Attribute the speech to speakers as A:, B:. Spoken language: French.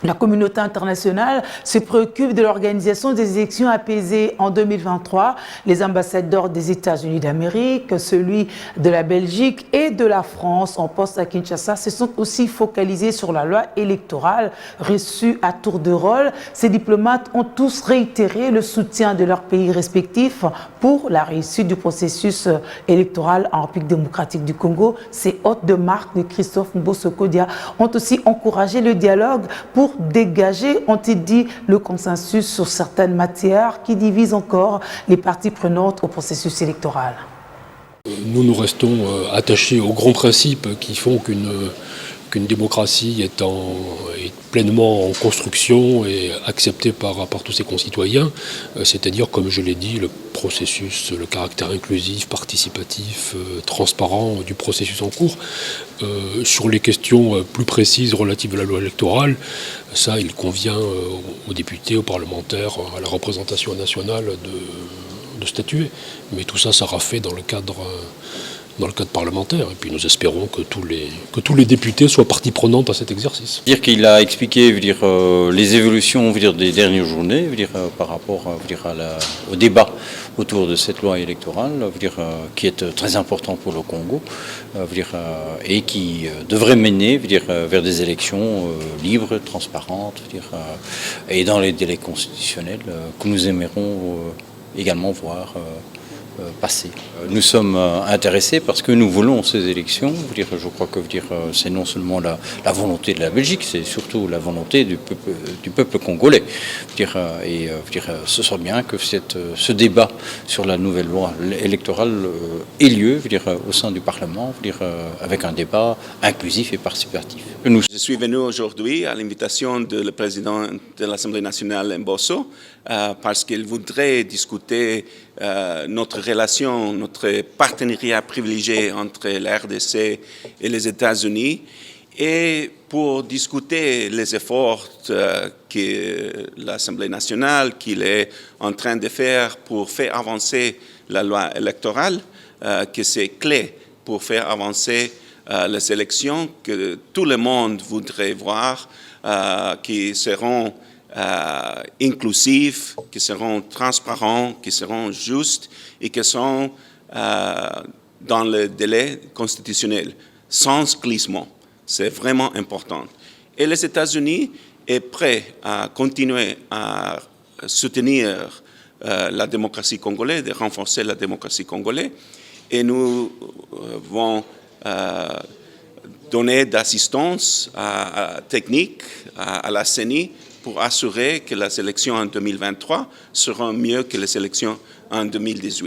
A: La communauté internationale se préoccupe de l'organisation des élections apaisées en 2023. Les ambassadeurs des États-Unis d'Amérique, celui de la Belgique et de la France en poste à Kinshasa se sont aussi focalisés sur la loi électorale reçue à tour de rôle. Ces diplomates ont tous réitéré le soutien de leurs pays respectifs pour la réussite du processus électoral en République démocratique du Congo. Ces hôtes de marque de Christophe Mbosso-Kodia ont aussi encouragé le dialogue pour dégager, ont-ils dit, le consensus sur certaines matières qui divisent encore les parties prenantes au processus électoral.
B: Nous restons attachés aux grands principes qui font qu'une démocratie est pleinement en construction et acceptée par tous ses concitoyens, c'est-à-dire, comme je l'ai dit, le processus, le caractère inclusif, participatif, transparent du processus en cours. Sur les questions plus précises relatives à la loi électorale, ça, il convient aux députés, aux parlementaires, à la représentation nationale de statuer. Mais tout ça sera fait dans le cadre parlementaire. Et puis nous espérons que tous les députés soient partie prenante à cet exercice.
C: Dire qu'il a expliqué les évolutions des dernières journées par rapport au débat autour de cette loi électorale qui est très important pour le Congo et qui devrait mener vers des élections libres, transparentes et dans les délais constitutionnels que nous aimerions également voir passer. Nous sommes intéressés parce que nous voulons ces élections. Je crois que c'est non seulement la volonté de la Belgique, c'est surtout la volonté du peuple congolais. Ce serait bien que ce débat sur la nouvelle loi électorale ait lieu au sein du Parlement, avec un débat inclusif et participatif.
D: Je suis venu aujourd'hui à l'invitation du président de l'Assemblée nationale Mbosso parce qu'il voudrait discuter notre relation, notre partenariat privilégié entre la RDC et les États-Unis et pour discuter les efforts que l'Assemblée nationale qu'il est en train de faire pour faire avancer la loi électorale, que c'est clé pour faire avancer les élections que tout le monde voudrait voir, qui seront inclusifs, qui seront transparents, qui seront justes et qui seront dans le délai constitutionnel, sans glissement. C'est vraiment important. Et les États-Unis sont prêts à continuer à soutenir la démocratie congolaise, de renforcer la démocratie congolaise. Et nous vont donner d'assistance technique à la CENI pour assurer que les élections en 2023 seront mieux que les élections en 2018.